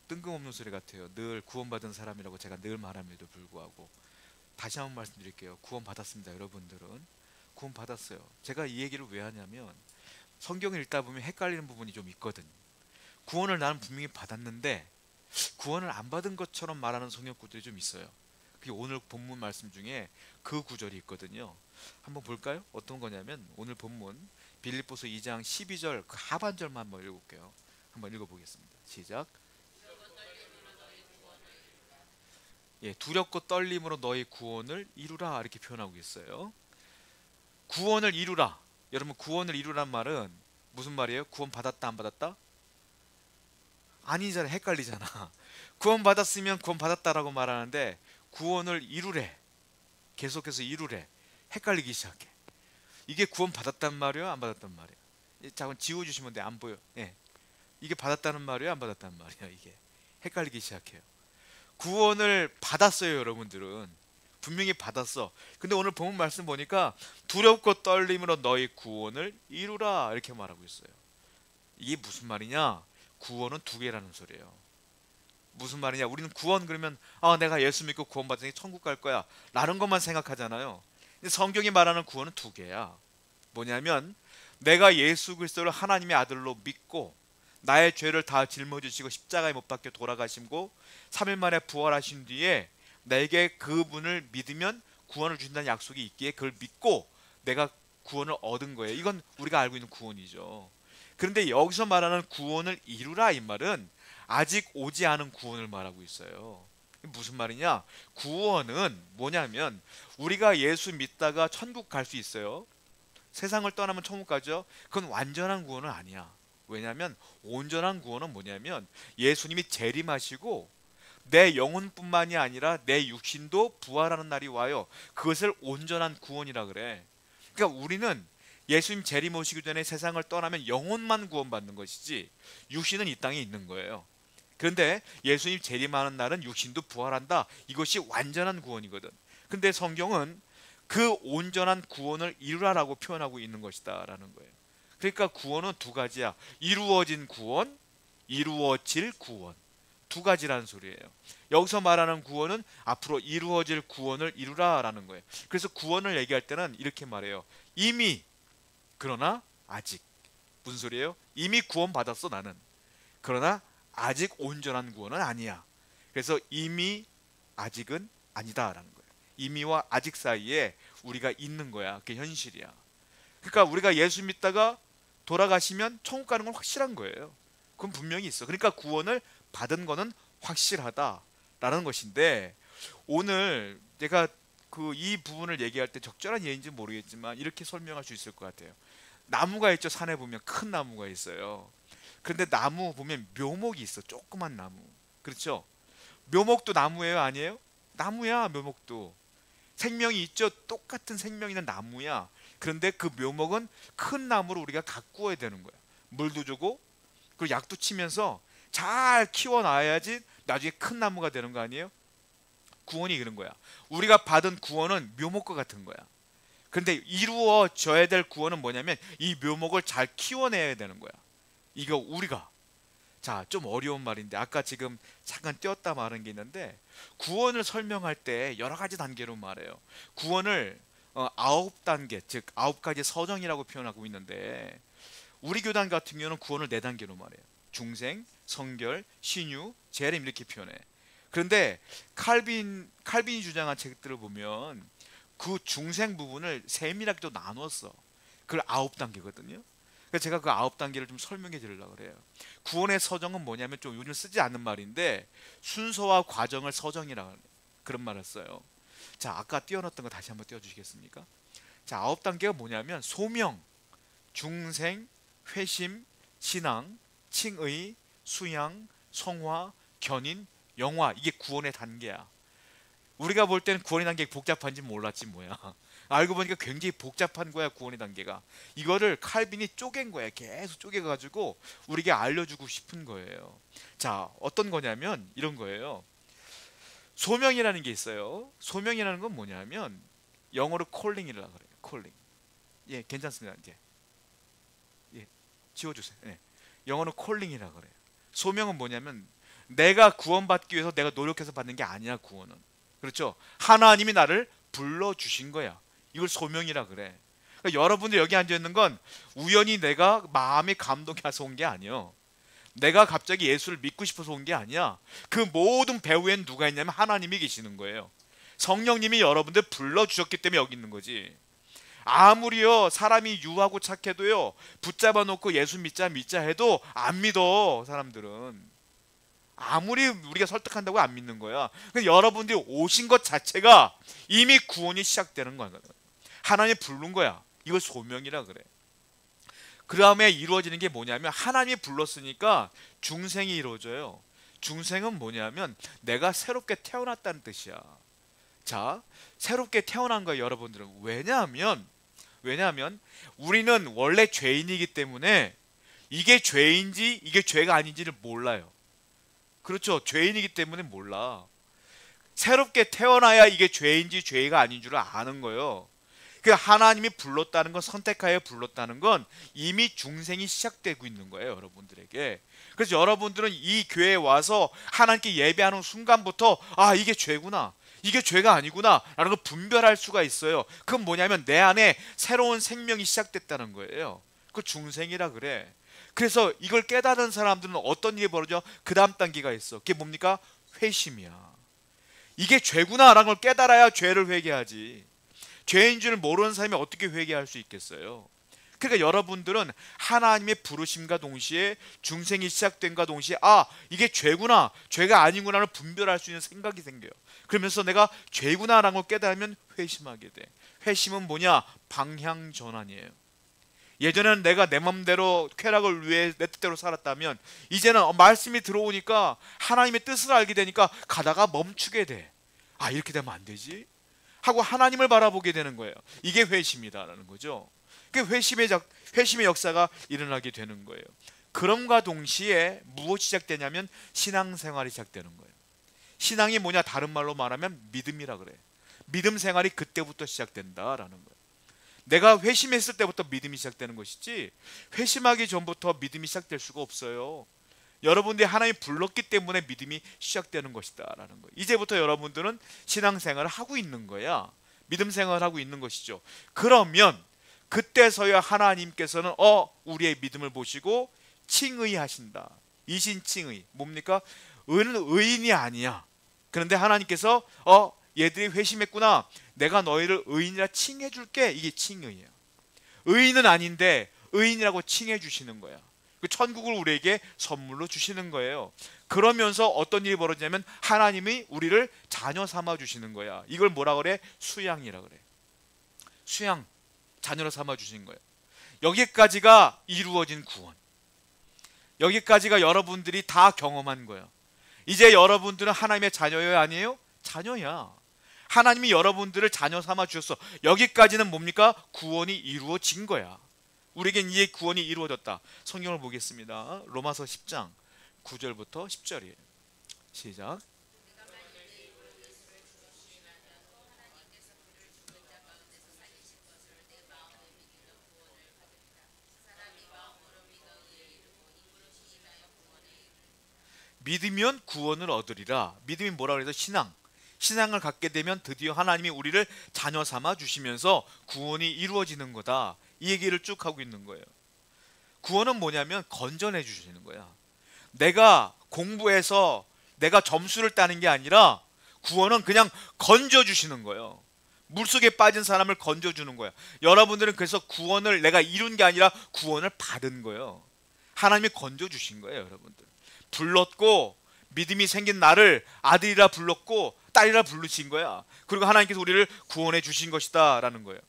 뜬금없는 소리 같아요. 늘 구원받은 사람이라고 제가 늘 말함에도 불구하고 다시 한번 말씀드릴게요. 구원받았습니다. 여러분들은 구원받았어요. 제가 이 얘기를 왜 하냐면 성경을 읽다 보면 헷갈리는 부분이 좀 있거든. 구원을 나는 분명히 받았는데 구원을 안 받은 것처럼 말하는 성경구들이 좀 있어요. 그게 오늘 본문 말씀 중에 그 구절이 있거든요. 한번 볼까요? 어떤 거냐면 오늘 본문 빌립보서 2장 12절 그 하반절만 한번 읽어볼게요. 한번 읽어보겠습니다. 시작. 예, 두렵고 떨림으로 너희 구원을 이루라 이렇게 표현하고 있어요. 구원을 이루라. 여러분 구원을 이루란 말은 무슨 말이에요? 구원 받았다 안 받았다? 아니잖아. 헷갈리잖아. 구원 받았으면 구원 받았다라고 말하는데 구원을 이루래. 계속해서 이루래. 헷갈리기 시작해. 이게 구원 받았단 말이야 안 받았단 말이야? 잠깐 지워주시면 돼. 안 보여. 예. 이게 받았다는 말이야 안 받았다는 말이야? 이게 헷갈리기 시작해요. 구원을 받았어요. 여러분들은 분명히 받았어. 근데 오늘 본문 말씀 보니까 두렵고 떨림으로 너희 구원을 이루라 이렇게 말하고 있어요. 이게 무슨 말이냐? 구원은 두 개라는 소리예요. 무슨 말이냐? 우리는 구원 그러면 내가 예수 믿고 구원 받으니 천국 갈 거야 라는 것만 생각하잖아요. 근데 성경이 말하는 구원은 두 개야. 뭐냐면 내가 예수 그리스도를 하나님의 아들로 믿고 나의 죄를 다 짊어지시고 십자가에 못 박혀 돌아가시고 3일 만에 부활하신 뒤에 내게 그분을 믿으면 구원을 주신다는 약속이 있기에 그걸 믿고 내가 구원을 얻은 거예요. 이건 우리가 알고 있는 구원이죠. 그런데 여기서 말하는 구원을 이루라 이 말은 아직 오지 않은 구원을 말하고 있어요. 무슨 말이냐? 구원은 뭐냐면 우리가 예수 믿다가 천국 갈 수 있어요. 세상을 떠나면 천국 가죠. 그건 완전한 구원은 아니야. 왜냐하면 온전한 구원은 뭐냐면 예수님이 재림하시고 내 영혼뿐만이 아니라 내 육신도 부활하는 날이 와요. 그것을 온전한 구원이라 그래. 그러니까 우리는 예수님 재림 오시기 전에 세상을 떠나면 영혼만 구원받는 것이지 육신은 이 땅에 있는 거예요. 그런데 예수님 재림하는 날은 육신도 부활한다. 이것이 완전한 구원이거든. 근데 성경은 그 온전한 구원을 이루라라고 표현하고 있는 것이다 라는 거예요. 그러니까 구원은 두 가지야. 이루어진 구원, 이루어질 구원. 두 가지라는 소리예요. 여기서 말하는 구원은 앞으로 이루어질 구원을 이루라라는 거예요. 그래서 구원을 얘기할 때는 이렇게 말해요. 이미, 그러나 아직. 무슨 소리예요? 이미 구원받았어 나는. 그러나 아직 온전한 구원은 아니야. 그래서 이미, 아직은 아니다라는 거예요. 이미와 아직 사이에 우리가 있는 거야. 그게 현실이야. 그러니까 우리가 예수 믿다가 돌아가시면 천국 가는 건 확실한 거예요. 그건 분명히 있어. 그러니까 구원을 받은 거는 확실하다라는 것인데 오늘 제가 이 부분을 얘기할 때 적절한 예인지 모르겠지만 이렇게 설명할 수 있을 것 같아요. 나무가 있죠. 산에 보면 큰 나무가 있어요. 그런데 나무 보면 묘목이 있어. 조그만 나무. 그렇죠? 묘목도 나무예요, 아니에요? 나무야, 묘목도. 생명이 있죠. 똑같은 생명 있는 나무야. 그런데 그 묘목은 큰 나무로 우리가 가꾸어야 되는 거야. 물도 주고 그리고 약도 치면서 잘 키워놔야지 나중에 큰 나무가 되는 거 아니에요? 구원이 그런 거야. 우리가 받은 구원은 묘목과 같은 거야. 그런데 이루어져야 될 구원은 뭐냐면 이 묘목을 잘 키워내야 되는 거야. 이거 우리가 좀 어려운 말인데 아까 지금 잠깐 띄었다 말한 게 있는데 구원을 설명할 때 여러 가지 단계로 말해요. 구원을 9단계, 즉 9가지 서정이라고 표현하고 있는데 우리 교단 같은 경우는 구원을 4단계로 말해요. 중생, 성결, 신유, 재림 이렇게 표현해. 그런데 칼빈이 주장한 책들을 보면 그 중생 부분을 세밀하게 또 나눴어. 그걸 9단계거든요. 그래서 제가 그 9단계를 좀 설명해 드리려고 그래요. 구원의 서정은 뭐냐면 좀 요즘 쓰지 않는 말인데 순서와 과정을 서정이라고 해요. 그런 말을 써요. 아까 띄워놨던 거 다시 한번 띄워주시겠습니까? 9단계가 뭐냐면 소명, 중생, 회심, 신앙, 칭의, 수양, 성화, 견인, 영화. 이게 구원의 단계야. 우리가 볼 때는 구원의 단계 복잡한지 몰랐지 뭐야. 알고 보니까 굉장히 복잡한 거야 구원의 단계가. 이거를 칼빈이 쪼갠 거야. 계속 쪼개가지고 우리에게 알려주고 싶은 거예요. 어떤 거냐면 이런 거예요. 소명이라는 게 있어요. 소명이라는 건 뭐냐면 영어로 콜링이라고 그래요. 콜링. 예, 괜찮습니다. 이제 지워주세요. 예. 영어로 콜링이라고 그래요. 소명은 뭐냐면 내가 구원받기 위해서 내가 노력해서 받는 게 아니야. 구원은, 그렇죠? 하나님이 나를 불러주신 거야. 이걸 소명이라 그래. 그러니까 여러분들 여기 앉아있는 건 우연히 내가 마음에 감동이 와서 온 게 아니에요. 내가 갑자기 예수를 믿고 싶어서 온 게 아니야. 그 모든 배후엔 누가 있냐면 하나님이 계시는 거예요. 성령님이 여러분들 불러주셨기 때문에 여기 있는 거지. 아무리요 사람이 유하고 착해도요 붙잡아 놓고 예수 믿자 해도 안 믿어. 사람들은 아무리 우리가 설득한다고 안 믿는 거야. 여러분들이 오신 것 자체가 이미 구원이 시작되는 거야. 하나님이 부른 거야. 이걸 소명이라 그래. 그 다음에 이루어지는 게 뭐냐면 하나님이 불렀으니까 중생이 이루어져요. 중생은 뭐냐면 내가 새롭게 태어났다는 뜻이야. 자, 새롭게 태어난 거예요. 여러분들은. 왜냐하면 우리는 원래 죄인이기 때문에 이게 죄인지 이게 죄가 아닌지를 몰라요. 그렇죠? 죄인이기 때문에 몰라. 새롭게 태어나야 이게 죄인지 죄가 아닌 줄 아는 거예요. 그 하나님이 불렀다는 건, 선택하여 불렀다는 건 이미 중생이 시작되고 있는 거예요. 여러분들에게. 그래서 여러분들은 이 교회에 와서 하나님께 예배하는 순간부터 아, 이게 죄구나, 이게 죄가 아니구나 라는 걸 분별할 수가 있어요. 그건 뭐냐면 내 안에 새로운 생명이 시작됐다는 거예요. 그 중생이라 그래. 그래서 이걸 깨달은 사람들은 어떤 일이 벌어져? 그 다음 단계가 있어. 그게 뭡니까? 회심이야. 이게 죄구나 라는 걸 깨달아야 죄를 회개하지. 죄인 줄 모르는 사람이 어떻게 회개할 수 있겠어요? 그러니까 여러분들은 하나님의 부르심과 동시에 중생이 시작된과 동시에 아, 이게 죄구나, 죄가 아니구나를 분별할 수 있는 생각이 생겨요. 그러면서 내가 죄구나라는 걸 깨달으면 회심하게 돼. 회심은 뭐냐? 방향 전환이에요. 예전에는 내가 내 맘대로 쾌락을 위해 내 뜻대로 살았다면 이제는 말씀이 들어오니까 하나님의 뜻을 알게 되니까 가다가 멈추게 돼. 아, 이렇게 되면 안 되지 하고 하나님을 바라보게 되는 거예요. 이게 회심이다라는 거죠. 그 회심의 역사가 일어나게 되는 거예요. 그럼과 동시에 무엇이 시작되냐면 신앙생활이 시작되는 거예요. 신앙이 뭐냐? 다른 말로 말하면 믿음이라 그래. 믿음 생활이 그때부터 시작된다라는 거예요. 내가 회심했을 때부터 믿음이 시작되는 것이지 회심하기 전부터 믿음이 시작될 수가 없어요. 여러분들이 하나님이 불렀기 때문에 믿음이 시작되는 것이다 라는 거예요. 이제부터 여러분들은 신앙생활을 하고 있는 거야. 믿음 생활을 하고 있는 것이죠. 그러면 그때서야 하나님께서는 우리의 믿음을 보시고 칭의하신다. 이신칭의. 뭡니까? 의인이 아니야. 그런데 하나님께서 얘들이 회심했구나, 내가 너희를 의인이라 칭해 줄게. 이게 칭의예요. 의인은 아닌데 의인이라고 칭해 주시는 거야. 그 천국을 우리에게 선물로 주시는 거예요. 그러면서 어떤 일이 벌어지냐면 하나님이 우리를 자녀 삼아 주시는 거야. 이걸 뭐라 그래? 수양이라 그래. 수양, 자녀로 삼아 주신 거예요. 여기까지가 이루어진 구원. 여기까지가 여러분들이 다 경험한 거예요. 이제 여러분들은 하나님의 자녀예요, 아니에요? 자녀야. 하나님이 여러분들을 자녀 삼아 주셨어. 여기까지는 뭡니까? 구원이 이루어진 거야. 우리에겐 이 구원이 이루어졌다. 성경을 보겠습니다. 로마서 10장 9절부터 10절이에요. 시작. 믿으면 구원을 얻으리라. 믿음이 뭐라 그래서 신앙을 갖게 되면 드디어 하나님이 우리를 자녀 삼아 주시면서 구원이 이루어지는 거다. 이 얘기를 쭉 하고 있는 거예요. 구원은 뭐냐면 건져내 주시는 거야. 내가 공부해서 내가 점수를 따는 게 아니라 구원은 그냥 건져 주시는 거예요. 물속에 빠진 사람을 건져 주는 거야. 여러분들은 그래서 구원을 내가 이룬 게 아니라 구원을 받은 거예요. 하나님이 건져 주신 거예요. 여러분들 불렀고 믿음이 생긴 나를 아들이라 불렀고 딸이라 부르신 거야. 그리고 하나님께서 우리를 구원해 주신 것이다 라는 거예요.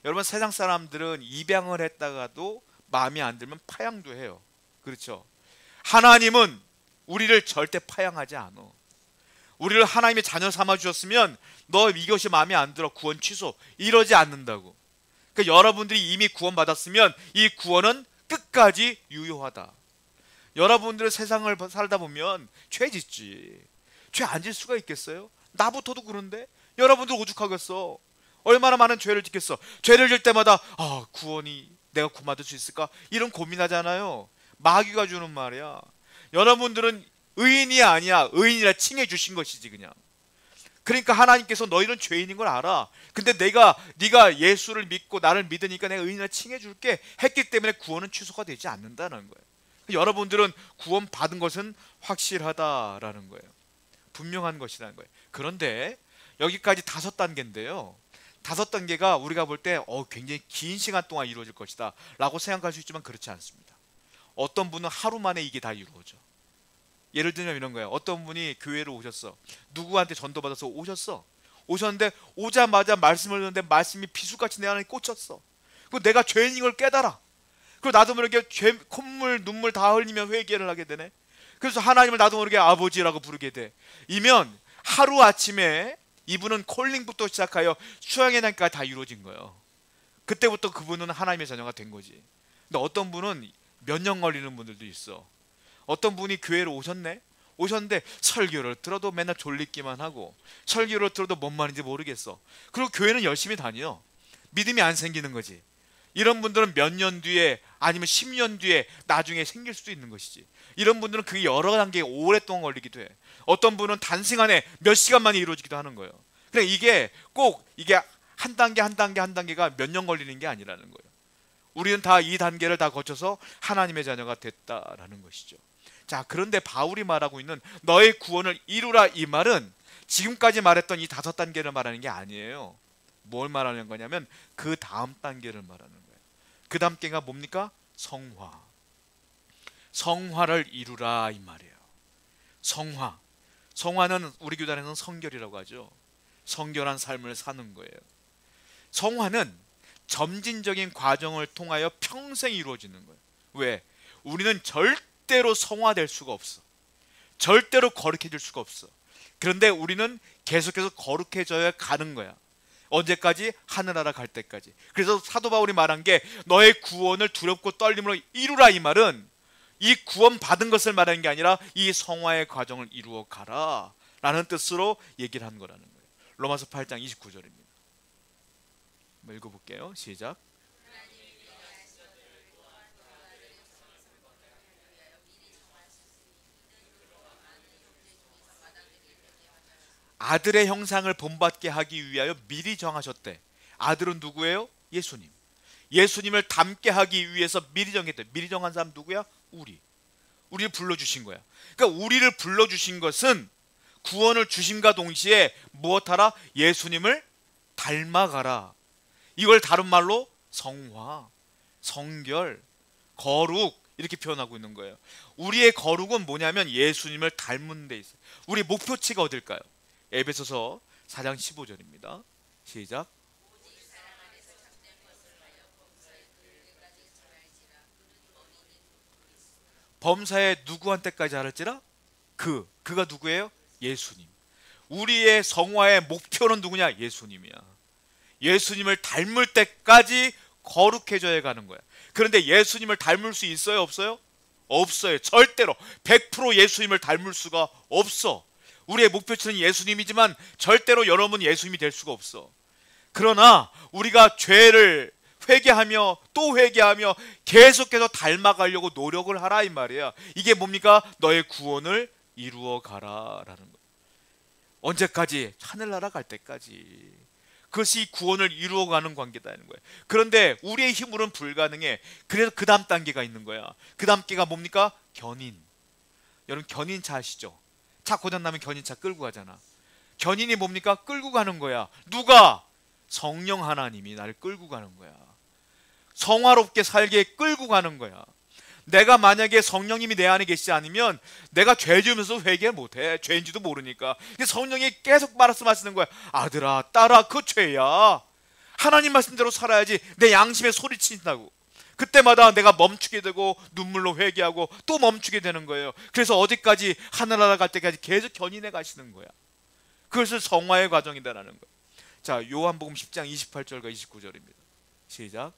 여러분, 세상 사람들은 입양을 했다가도 마음에 안 들면 파양도 해요. 그렇죠? 하나님은 우리를 절대 파양하지 않아. 우리를 하나님의 자녀 삼아 주셨으면 너 이것이 마음에 안 들어, 구원 취소, 이러지 않는다고. 그러니까 여러분들이 이미 구원 받았으면 이 구원은 끝까지 유효하다. 여러분들 세상을 살다 보면 죄 짓지. 죄 안 질 수가 있겠어요? 나부터도 그런데 여러분들 오죽하겠어. 얼마나 많은 죄를 짓겠어. 죄를 질 때마다 구원이 내가 구원받을 수 있을까? 이런 고민하잖아요. 마귀가 주는 말이야. 여러분들은 의인이 아니야. 의인이라 칭해 주신 것이지 그냥. 그러니까 하나님께서 너희는 죄인인 걸 알아. 근데 네가 예수를 믿고 나를 믿으니까 내가 의인이라 칭해 줄게 했기 때문에 구원은 취소가 되지 않는다는 거예요. 여러분들은 구원 받은 것은 확실하다라는 거예요. 분명한 것이라는 거예요. 그런데 여기까지 5단계인데요. 5단계가 우리가 볼 때 굉장히 긴 시간 동안 이루어질 것이다 라고 생각할 수 있지만 그렇지 않습니다. 어떤 분은 하루 만에 이게 다 이루어져. 예를 들면 이런 거예요. 어떤 분이 교회로 오셨어. 누구한테 전도받아서 오셨는데 오자마자 말씀을 듣는데 말씀이 비수같이 내 안에 꽂혔어. 그리고 내가 죄인인 걸 깨달아. 그리고 나도 모르게 콧물 눈물 다 흘리며 회개를 하게 되네. 그래서 하나님을 나도 모르게 아버지라고 부르게 돼. 이면 하루아침에 이분은 콜링부터 시작하여 수양의 날까지 다 이루어진 거예요. 그때부터 그분은 하나님의 자녀가 된 거지. 근데 어떤 분은 몇 년 걸리는 분들도 있어. 어떤 분이 교회로 오셨는데 설교를 들어도 맨날 졸리기만 하고 설교를 들어도 뭔 말인지 모르겠어. 그리고 교회는 열심히 다녀. 믿음이 안 생기는 거지. 이런 분들은 몇 년 뒤에 아니면 10년 뒤에 나중에 생길 수도 있는 것이지. 이런 분들은 그게 여러 단계에 오랫동안 걸리기도 해. 어떤 분은 단시간에 몇 시간 만에 이루어지기도 하는 거예요. 그래 이게 꼭 이게 한 단계가 몇 년 걸리는 게 아니라는 거예요. 우리는 다 이 단계를 다 거쳐서 하나님의 자녀가 됐다라는 것이죠. 자, 그런데 바울이 말하고 있는 너의 구원을 이루라 이 말은 지금까지 말했던 이 5단계를 말하는 게 아니에요. 뭘 말하는 거냐면 그 다음 단계를 말하는 거예요. 그 다음 단계가 뭡니까? 성화를 이루라 이 말이에요. 성화는 우리 교단에서는 성결이라고 하죠. 성결한 삶을 사는 거예요. 성화는 점진적인 과정을 통하여 평생 이루어지는 거예요. 왜? 우리는 절대로 성화될 수가 없어. 절대로 거룩해질 수가 없어. 그런데 우리는 계속해서 거룩해져야 가는 거야. 언제까지? 하늘나라 갈 때까지. 그래서 사도 바울이 말한 게 너의 구원을 두렵고 떨림으로 이루라 이 말은 이 구원 받은 것을 말하는 게 아니라 이 성화의 과정을 이루어 가라 라는 뜻으로 얘기를 한 거라는 거예요. 로마서 8장 29절입니다. 한번 읽어볼게요. 시작. 아들의 형상을 본받게 하기 위하여 미리 정하셨대. 아들은 누구예요? 예수님. 예수님을 닮게 하기 위해서 미리 정했대. 미리 정한 사람 누구야? 우리를 불러주신 거야. 그러니까 우리를 불러주신 것은 구원을 주심과 동시에 무엇하라? 예수님을 닮아가라. 이걸 다른 말로 성화, 성결, 거룩 이렇게 표현하고 있는 거예요. 우리의 거룩은 뭐냐면 예수님을 닮은 데 있어요. 우리 목표치가 어딜까요? 에베소서 4장 15절입니다. 시작. 범사에 누구한테까지 알았지라? 그가 누구예요? 예수님. 우리의 성화의 목표는 누구냐? 예수님이야. 예수님을 닮을 때까지 거룩해져야 가는 거야. 그런데 예수님을 닮을 수 있어요? 없어요? 없어요. 절대로 100% 예수님을 닮을 수가 없어. 우리의 목표치는 예수님이지만 절대로 여러분 예수님이 될 수가 없어. 그러나 우리가 죄를 회개하며 또 회개하며 계속해서 닮아가려고 노력을 하라 이 말이야. 이게 뭡니까? 너의 구원을 이루어 가라라는 거야. 언제까지? 하늘나라 갈 때까지. 그것이 구원을 이루어가는 관계다는 거예요. 그런데 우리의 힘으로는 불가능해. 그래서 그 다음 단계가 있는 거야. 그 다음 단계가 뭡니까? 견인. 여러분 견인차 아시죠? 차 고장나면 견인차 끌고 가잖아. 견인이 뭡니까? 끌고 가는 거야. 누가? 성령 하나님이 나를 끌고 가는 거야. 성화롭게 살게 끌고 가는 거야. 내가 만약에 성령님이 내 안에 계시지 않으면 내가 죄 지으면서 회개 못해. 죄인지도 모르니까. 성령이 계속 말씀하시는 거야. 아들아 딸아 그 죄야. 하나님 말씀대로 살아야지. 내 양심에 소리친다고. 그때마다 내가 멈추게 되고 눈물로 회개하고 또 멈추게 되는 거예요. 그래서 어디까지? 하늘나라 갈 때까지 계속 견인해 가시는 거야. 그것을 성화의 과정이다라는 거예요. 자, 요한복음 10장 28절과 29절입니다. 시작.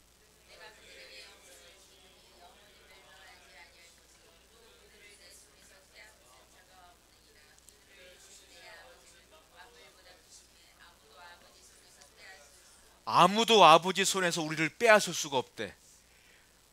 아무도 아버지 손에서 우리를 빼앗을 수가 없대.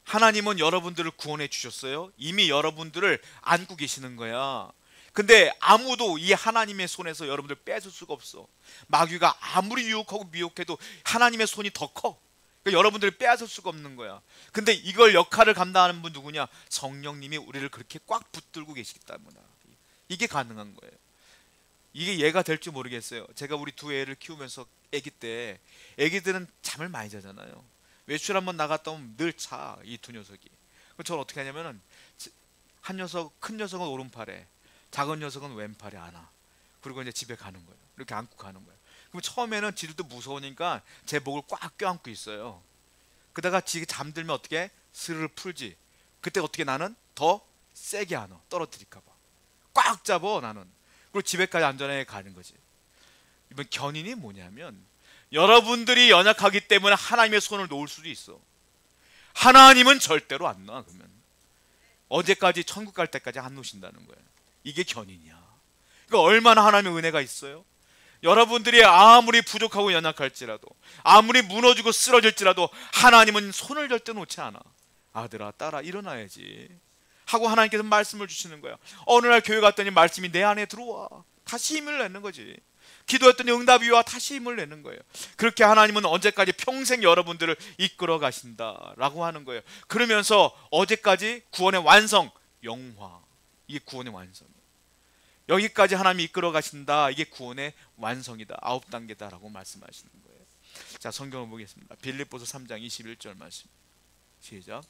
하나님은 여러분들을 구원해 주셨어요. 이미 여러분들을 안고 계시는 거야. 근데 아무도 이 하나님의 손에서 여러분들 뺏을 수가 없어. 마귀가 아무리 유혹하고 미혹해도 하나님의 손이 더 커. 그러니까 여러분들이 빼앗을 수가 없는 거야. 근데 이걸 역할을 감당하는 분 누구냐? 성령님이 우리를 그렇게 꽉 붙들고 계시기 때문에 이게 가능한 거예요. 이게 얘가 될지 모르겠어요. 제가 우리 두 애를 키우면서 애기 때, 애기들은 잠을 많이 자잖아요. 외출 한번 나갔다 오면 늘 자, 이 두 녀석이. 그럼 저는 어떻게 하냐면은, 한 녀석, 큰 녀석은 오른팔에, 작은 녀석은 왼팔에 안아. 그리고 이제 집에 가는 거예요. 이렇게 안고 가는 거예요. 그럼 처음에는 지들도 무서우니까 제 목을 꽉 껴안고 있어요. 그러다가 지 잠들면 어떻게 스르르 풀지. 그때 어떻게 나는 더 세게 안아, 떨어뜨릴까봐 꽉 잡어 나는. 그리고 집에까지 안전하게 가는 거지. 이번 견인이 뭐냐면, 여러분들이 연약하기 때문에 하나님의 손을 놓을 수도 있어. 하나님은 절대로 안 놔. 그러면 어제까지 천국 갈 때까지 안 놓으신다는 거예요. 이게 견인이야. 그러니까 얼마나 하나님의 은혜가 있어요. 여러분들이 아무리 부족하고 연약할지라도, 아무리 무너지고 쓰러질지라도 하나님은 손을 절대 놓지 않아. 아들아 딸아 일어나야지 하고 하나님께서 말씀을 주시는 거야. 어느 날 교회 갔더니 말씀이 내 안에 들어와. 다시 힘을 내는 거지. 기도했더니 응답이 와. 다시 힘을 내는 거예요. 그렇게 하나님은 언제까지 평생 여러분들을 이끌어 가신다라고 하는 거예요. 그러면서 어제까지 구원의 완성, 영화, 이게 구원의 완성이에요. 여기까지 하나님이 이끌어 가신다. 이게 구원의 완성이다. 9단계다라고 말씀하시는 거예요. 자, 성경을 보겠습니다. 빌립보서 3장 21절 말씀. 시작.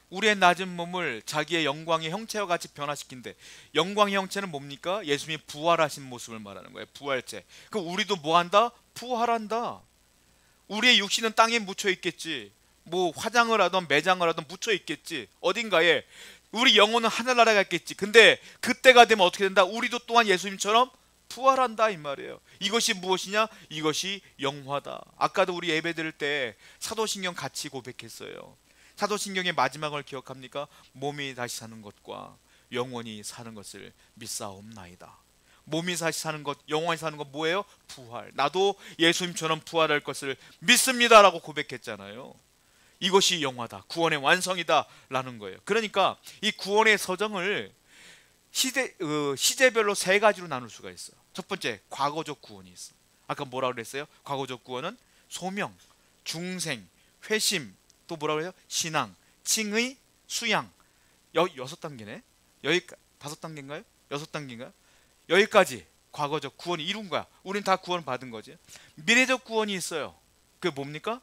우리의 낮은 몸을 자기의 영광의 형체와 같이 변화시킨대. 영광의 형체는 뭡니까? 예수님이 부활하신 모습을 말하는 거예요. 부활체. 그럼 우리도 뭐한다? 부활한다. 우리의 육신은 땅에 묻혀 있겠지. 뭐 화장을 하던 매장을 하던 묻혀 있겠지. 어딘가에. 우리 영혼은 하늘나라에 갔겠지. 근데 그때가 되면 어떻게 된다? 우리도 또한 예수님처럼 부활한다 이 말이에요. 이것이 무엇이냐? 이것이 영화다. 아까도 우리 예배 드릴 때 사도신경 같이 고백했어요. 사도신경의 마지막을 기억합니까? 몸이 다시 사는 것과 영원히 사는 것을 믿사옵나이다. 몸이 다시 사는 것, 영원히 사는 것 뭐예요? 부활. 나도 예수님처럼 부활할 것을 믿습니다라고 고백했잖아요. 이것이 영화다, 구원의 완성이다 라는 거예요. 그러니까 이 구원의 서정을 시제별로 세 가지로 나눌 수가 있어요. 첫 번째, 과거적 구원이 있어. 아까 뭐라고 그랬어요? 과거적 구원은 소명, 중생, 회심, 또 뭐라고 해요? 신앙, 칭의, 수양. 여섯 단계네. 여기 5단계인가요? 6단계인가요? 여기까지 과거적 구원이 이룬 거야. 우린 다 구원 받은 거지. 미래적 구원이 있어요. 그게 뭡니까?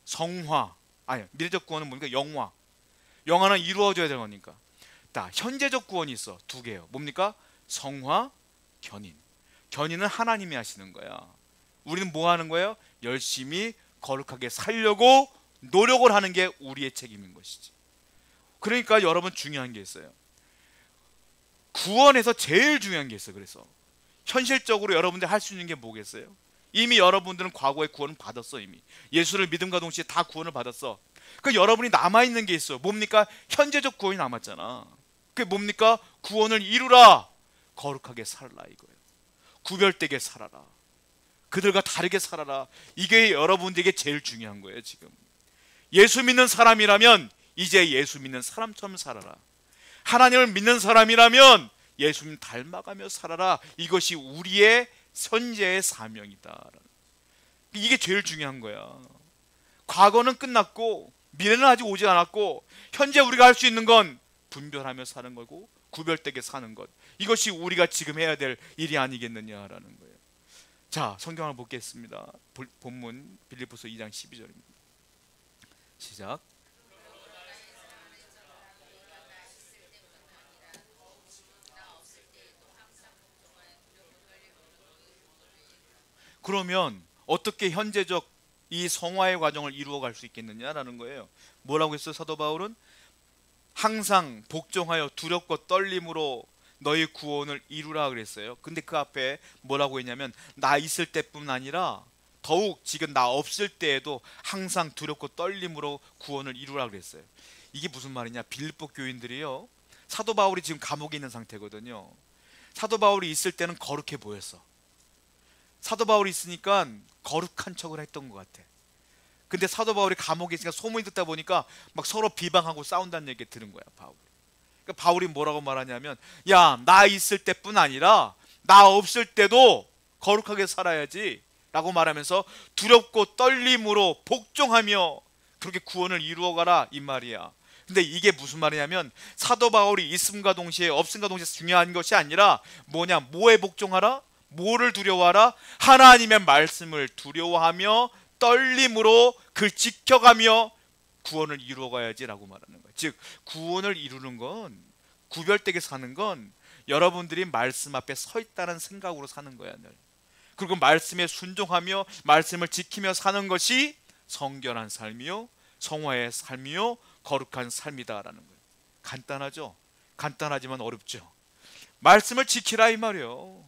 성화. 아니, 미래적 구원은 뭡니까? 영화. 영화는 이루어져야 되는 거니까. 자, 현재적 구원이 있어. 2개예요. 뭡니까? 성화, 견인. 견인은 하나님이 하시는 거야. 우리는 뭐 하는 거예요? 열심히 거룩하게 살려고 노력을 하는 게 우리의 책임인 것이지. 그러니까 여러분 중요한 게 있어요. 구원에서 제일 중요한 게 있어요. 그래서 현실적으로 여러분들 할 수 있는 게 뭐겠어요? 이미 여러분들은 과거에 구원을 받았어. 이미 예수를 믿음과 동시에 다 구원을 받았어. 그 여러분이 남아있는 게 있어요. 뭡니까? 현재적 구원이 남았잖아. 그게 뭡니까? 구원을 이루라. 거룩하게 살아라 이거예요. 구별되게 살아라. 그들과 다르게 살아라. 이게 여러분들에게 제일 중요한 거예요. 지금 예수 믿는 사람이라면 이제 예수 믿는 사람처럼 살아라. 하나님을 믿는 사람이라면 예수님 닮아가며 살아라. 이것이 우리의 현재의 사명이다. 이게 제일 중요한 거야. 과거는 끝났고 미래는 아직 오지 않았고 현재 우리가 할 수 있는 건 분별하며 사는 거고 구별되게 사는 것. 이것이 우리가 지금 해야 될 일이 아니겠느냐라는 거예요. 자, 성경을 보겠습니다. 본문 빌립보서 2장 12절입니다. 시작. 그러면 어떻게 현재적 이 성화의 과정을 이루어갈 수 있겠느냐라는 거예요. 뭐라고 했어요? 사도 바울은 항상 복종하여 두렵고 떨림으로 너희 구원을 이루라 그랬어요. 근데 그 앞에 뭐라고 했냐면 나 있을 때뿐 아니라 더욱 지금 나 없을 때에도 항상 두렵고 떨림으로 구원을 이루라 그랬어요. 이게 무슨 말이냐? 빌립보 교인들이요, 사도 바울이 지금 감옥에 있는 상태거든요. 사도 바울이 있을 때는 거룩해 보였어. 사도 바울이 있으니까 거룩한 척을 했던 것 같아. 근데 사도 바울이 감옥에 있으니까 소문이 듣다 보니까 막 서로 비방하고 싸운다는 얘기 들은 거야, 바울이. 그러니까 바울이 뭐라고 말하냐면, 야, 나 있을 때뿐 아니라 나 없을 때도 거룩하게 살아야지 라고 말하면서 두렵고 떨림으로 복종하며 그렇게 구원을 이루어가라, 이 말이야. 근데 이게 무슨 말이냐면, 사도 바울이 있음과 동시에 없음과 동시에 중요한 것이 아니라 뭐냐, 뭐에 복종하라? 뭐를 두려워하라? 하나님의 말씀을 두려워하며 떨림으로 그를 지켜가며 구원을 이루어가야지 라고 말하는 거예요. 즉, 구원을 이루는 건, 구별되게 사는 건 여러분들이 말씀 앞에 서 있다는 생각으로 사는 거야, 늘. 그리고 말씀에 순종하며 말씀을 지키며 사는 것이 성결한 삶이요, 성화의 삶이요, 거룩한 삶이다라는 거예요. 간단하죠? 간단하지만 어렵죠. 말씀을 지키라, 이 말이에요.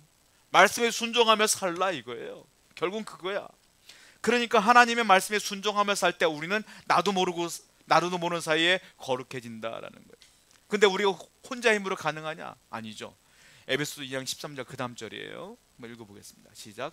말씀에 순종하며 살라, 이거예요. 결국은 그거야. 그러니까 하나님의 말씀에 순종하며 살 때 우리는 나도 모르는 사이에 거룩해진다라는 거예요. 근데 우리가 혼자 힘으로 가능하냐? 아니죠. 에베소서 2장 13절 그 다음 절이에요. 한번 읽어보겠습니다. 시작.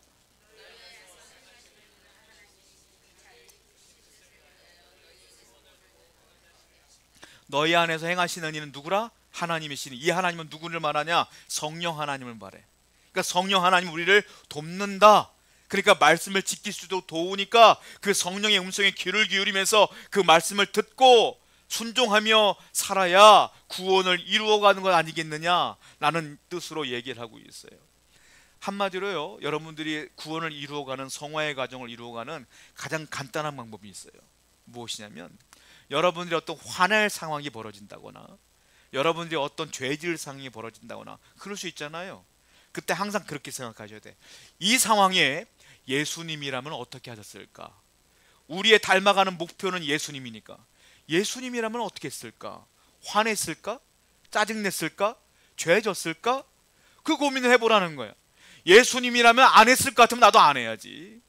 너희 안에서 행하시는 이는 누구라? 하나님이시니. 이 하나님은 누구를 말하냐? 성령 하나님을 말해. 그러니까 성령 하나님 우리를 돕는다. 그러니까 말씀을 지킬 수도 도우니까 그 성령의 음성에 귀를 기울이면서 그 말씀을 듣고 순종하며 살아야 구원을 이루어가는 것 아니겠느냐라는 뜻으로 얘기를 하고 있어요. 한마디로요, 여러분들이 구원을 이루어가는, 성화의 과정을 이루어가는 가장 간단한 방법이 있어요. 무엇이냐면, 여러분들이 어떤 화낼 상황이 벌어진다거나 여러분들이 어떤 죄질 상황이 벌어진다거나 그럴 수 있잖아요. 그때 항상 그렇게 생각하셔야 돼. 이 상황에 예수님이라면 어떻게 하셨을까? 우리의 닮아가는 목표는 예수님이니까 예수님이라면 어떻게 했을까? 화냈을까? 짜증냈을까? 죄 졌을까? 그 고민을 해보라는 거야. 예수님이라면 안 했을 것 같으면 나도 안 해야지.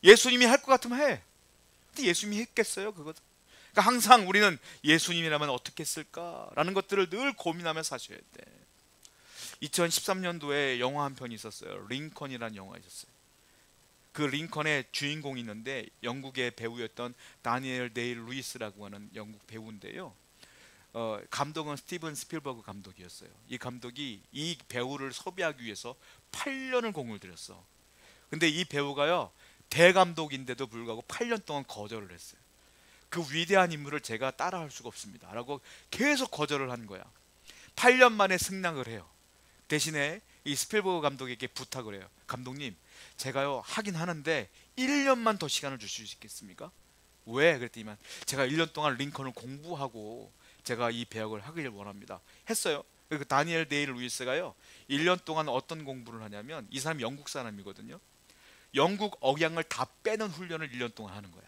예수님이 할 것 같으면 해. 근데 예수님이 했겠어요, 그거? 그러니까 항상 우리는 예수님이라면 어떻게 했을까라는 것들을 늘 고민하며 사셔야 돼. 2013년도에 영화 한 편이 있었어요. 링컨이라는 영화 있었어요. 그 링컨의 주인공이 있는데 영국의 배우였던 다니엘 데이 루이스라고 하는 영국 배우인데요. 감독은 스티븐 스필버그 감독이었어요. 이 감독이 이 배우를 섭외하기 위해서 8년을 공을 들였어. 근데 이 배우가요, 대감독인데도 불구하고 8년 동안 거절을 했어요. 그 위대한 인물을 제가 따라할 수가 없습니다 라고 계속 거절을 한 거야. 8년 만에 승낙을 해요. 대신에 이 스필버그 감독에게 부탁을 해요. 감독님, 제가요 하긴 하는데 1년만 더 시간을 주실 수 있겠습니까? 왜? 그랬더니만 제가 1년 동안 링컨을 공부하고 제가 이 배역을 하길 원합니다. 했어요. 그 다니엘 데이 루이스가요 1년 동안 어떤 공부를 하냐면, 이 사람이 영국 사람이거든요. 영국 억양을 다 빼는 훈련을 1년 동안 하는 거야.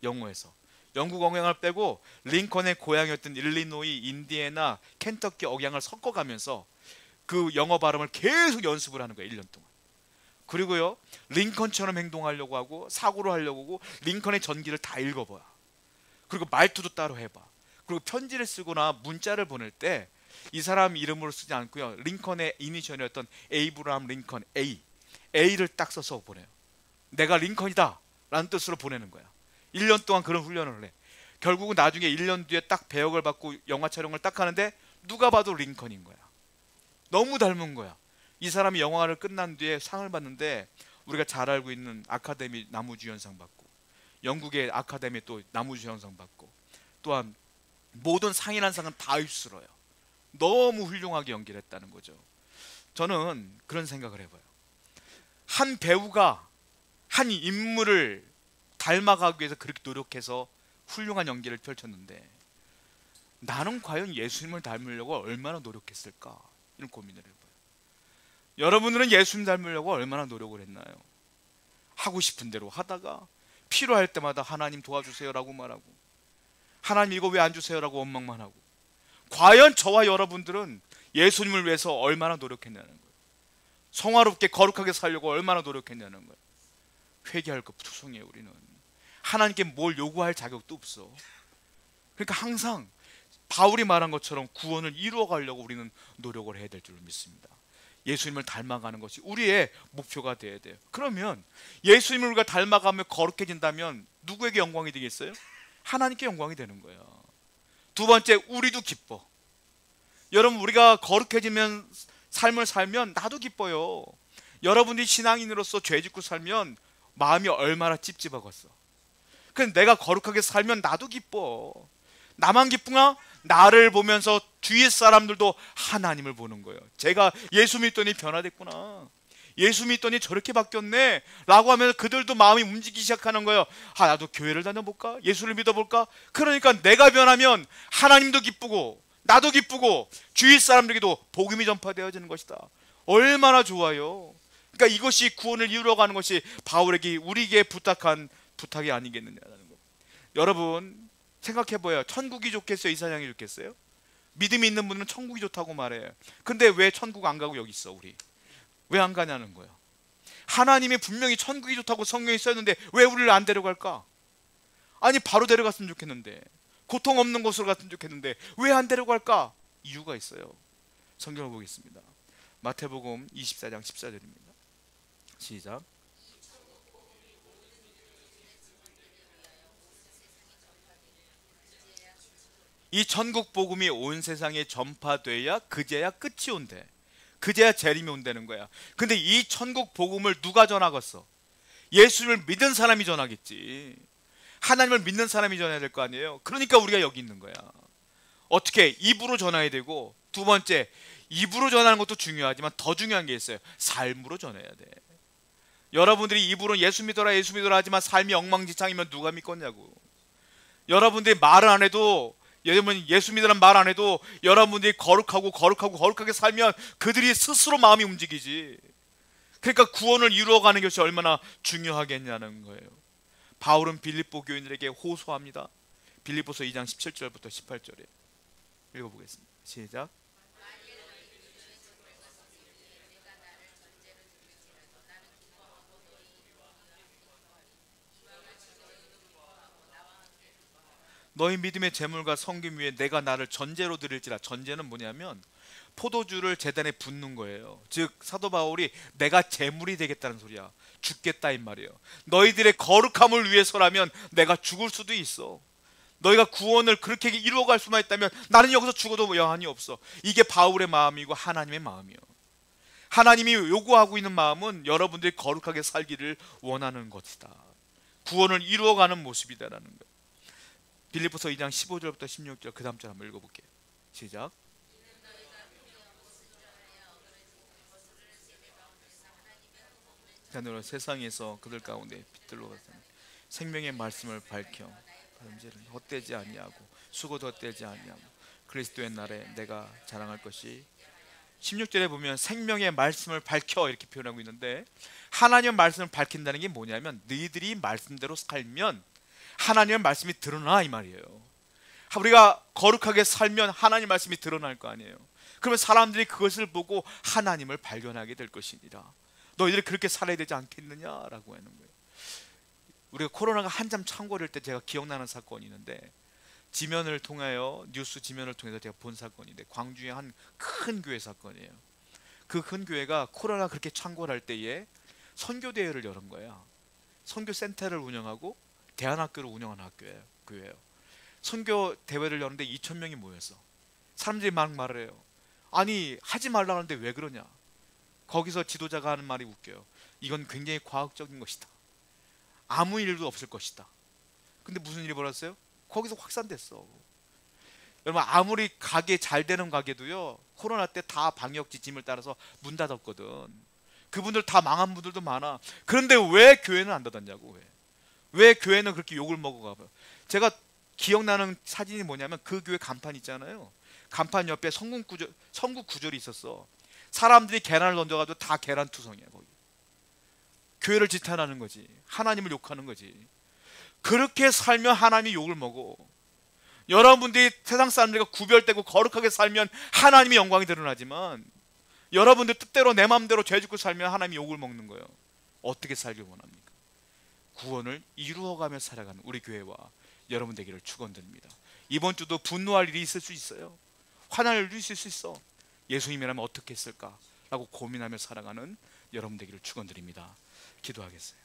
영어에서 영국 억양을 빼고 링컨의 고향이었던 일리노이, 인디애나, 켄터키 억양을 섞어가면서 그 영어 발음을 계속 연습을 하는 거예요, 1년 동안. 그리고요, 링컨처럼 행동하려고 하고 사고를 하려고 하고 링컨의 전기를 다 읽어봐요. 그리고 말투도 따로 해봐. 그리고 편지를 쓰거나 문자를 보낼 때 이 사람 이름으로 쓰지 않고요, 링컨의 이니셜이었던 에이브라함 링컨 A를 딱 써서 보내요. 내가 링컨이다 라는 뜻으로 보내는 거야. 1년 동안 그런 훈련을 해. 결국은 나중에 1년 뒤에 딱 배역을 받고 영화 촬영을 딱 하는데 누가 봐도 링컨인 거야. 너무 닮은 거야. 이 사람이 영화를 끝난 뒤에 상을 받는데, 우리가 잘 알고 있는 아카데미 나무주연상 받고, 영국의 아카데미 또 나무주연상 받고, 또한 모든 상이란 상은 다 휩쓸어요. 너무 훌륭하게 연기를 했다는 거죠. 저는 그런 생각을 해봐요. 한 배우가 한 인물을 닮아가기 위해서 그렇게 노력해서 훌륭한 연기를 펼쳤는데, 나는 과연 예수님을 닮으려고 얼마나 노력했을까? 이런 고민을 해봐요. 여러분들은 예수님 닮으려고 얼마나 노력을 했나요? 하고 싶은 대로 하다가 필요할 때마다 하나님 도와주세요라고 말하고, 하나님 이거 왜 안 주세요라고 원망만 하고, 과연 저와 여러분들은 예수님을 위해서 얼마나 노력했냐는 거예요. 성화롭게 거룩하게 살려고 얼마나 노력했냐는 거예요. 회개할 것 투성이에요. 우리는 하나님께 뭘 요구할 자격도 없어. 그러니까 항상 바울이 말한 것처럼 구원을 이루어가려고 우리는 노력을 해야 될 줄 믿습니다. 예수님을 닮아가는 것이 우리의 목표가 되어야 돼요. 그러면 예수님을 우리가 닮아가며 거룩해진다면 누구에게 영광이 되겠어요? 하나님께 영광이 되는 거예요. 두 번째, 우리도 기뻐. 여러분, 우리가 거룩해지면 삶을 살면 나도 기뻐요. 여러분들이 신앙인으로서 죄 짓고 살면 마음이 얼마나 찝찝하겠어. 그래서 내가 거룩하게 살면 나도 기뻐. 나만 기쁘나? 나를 보면서 주위 사람들도 하나님을 보는 거예요. 제가 예수 믿더니 변화됐구나, 예수 믿더니 저렇게 바뀌었네 라고 하면서 그들도 마음이 움직이기 시작하는 거예요. 아, 나도 교회를 다녀볼까? 예수를 믿어볼까? 그러니까 내가 변하면 하나님도 기쁘고 나도 기쁘고 주위 사람들에게도 복음이 전파되어지는 것이다. 얼마나 좋아요. 그러니까 이것이 구원을 이루어가는 것이 바울에게 우리에게 부탁한 부탁이 아니겠느냐라는 거. 여러분 생각해봐요. 천국이 좋겠어요? 이 세상이 좋겠어요? 믿음이 있는 분은 천국이 좋다고 말해요. 근데 왜 천국 안 가고 여기 있어? 우리 왜 안 가냐는 거예요. 하나님이 분명히 천국이 좋다고 성경에 써있는데 왜 우리를 안 데려갈까? 아니 바로 데려갔으면 좋겠는데, 고통 없는 곳으로 갔으면 좋겠는데 왜 안 데려갈까? 이유가 있어요. 성경을 보겠습니다. 마태복음 24장 14절입니다 시작. 이 천국 복음이 온 세상에 전파돼야 그제야 끝이 온대. 그제야 재림이 온다는 거야. 근데 이 천국 복음을 누가 전하겠어? 예수를 믿은 사람이 전하겠지. 하나님을 믿는 사람이 전해야 될 거 아니에요. 그러니까 우리가 여기 있는 거야. 어떻게? 입으로 전해야 되고, 두 번째, 입으로 전하는 것도 중요하지만 더 중요한 게 있어요. 삶으로 전해야 돼. 여러분들이 입으로 예수 믿어라 예수 믿어라 하지만 삶이 엉망진창이면 누가 믿겠냐고. 여러분들이 말을 안 해도, 여러분 예수 믿으라는 말 안 해도 여러분들이 거룩하게 살면 그들이 스스로 마음이 움직이지. 그러니까 구원을 이루어가는 것이 얼마나 중요하겠냐는 거예요. 바울은 빌립보 교인들에게 호소합니다. 빌립보서 2장 17절부터 18절에 읽어보겠습니다. 시작. 너희 믿음의 제물과 성김 위에 내가 나를 전제로 드릴지라. 전제는 뭐냐면 포도주를 제단에 붓는 거예요. 즉 사도 바울이 내가 제물이 되겠다는 소리야. 죽겠다 이 말이에요. 너희들의 거룩함을 위해서라면 내가 죽을 수도 있어. 너희가 구원을 그렇게 이루어갈 수만 있다면 나는 여기서 죽어도 여한이 없어. 이게 바울의 마음이고 하나님의 마음이에요. 하나님이 요구하고 있는 마음은 여러분들이 거룩하게 살기를 원하는 것이다. 구원을 이루어가는 모습이다라는 거예요. 빌립보서 2장 15절부터 16절 그 다음 절 한번 읽어볼게요. 시작. 너는 세상에서 그들 가운데 빛들로 갔으니 생명의 말씀을 밝혀 바람질은 헛되지 아니하고 수고도 헛되지 아니하고 그리스도의 날에 내가 자랑할 것이. 16절에 보면 생명의 말씀을 밝혀 이렇게 표현하고 있는데, 하나님의 말씀을 밝힌다는 게 뭐냐면 너희들이 말씀대로 살면 하나님의 말씀이 드러나 이 말이에요. 우리가 거룩하게 살면 하나님의 말씀이 드러날 거 아니에요. 그러면 사람들이 그것을 보고 하나님을 발견하게 될 것이니라. 너희들이 그렇게 살아야 되지 않겠느냐라고 하는 거예요. 우리가 코로나가 한참 창궐할 때 제가 기억나는 사건이 있는데, 지면을 통하여 뉴스 지면을 통해서 제가 본 사건인데, 광주의 한 큰 교회 사건이에요. 그 큰 교회가 코로나 그렇게 창궐할 때에 선교 대회를 여는 거야. 선교 센터를 운영하고 대안학교를 운영하는 교회예요. 선교 대회를 여는데 2,000명이 모였어. 사람들이 막 말을 해요. 아니 하지 말라는데 왜 그러냐. 거기서 지도자가 하는 말이 웃겨요. 이건 굉장히 과학적인 것이다. 아무 일도 없을 것이다. 근데 무슨 일이 벌어졌어요? 거기서 확산됐어. 여러분 아무리 가게 잘 되는 가게도요, 코로나 때 다 방역 지침을 따라서 문 닫았거든. 그분들 다 망한 분들도 많아. 그런데 왜 교회는 안 닫았냐고. 왜 교회는 그렇게 욕을 먹어가요. 제가 기억나는 사진이 뭐냐면 그 교회 간판 있잖아요. 간판 옆에 성국 구절이 있었어. 사람들이 계란을 던져가지고 다 계란 투성이야. 거기 교회를 지탄하는 거지. 하나님을 욕하는 거지. 그렇게 살면 하나님이 욕을 먹어. 여러분들이 세상 사람들과 구별되고 거룩하게 살면 하나님의 영광이 드러나지만, 여러분들 뜻대로 내 마음대로 죄 짓고 살면 하나님이 욕을 먹는 거예요. 어떻게 살길 원합니까? 구원을 이루어가며 살아가는 우리 교회와 여러분 되기를 축원드립니다. 이번 주도 분노할 일이 있을 수 있어요. 화날 일도 있을 수 있어. 예수님이라면 어떻게 했을까 라고 고민하며 살아가는 여러분 되기를 축원드립니다. 기도하겠어요.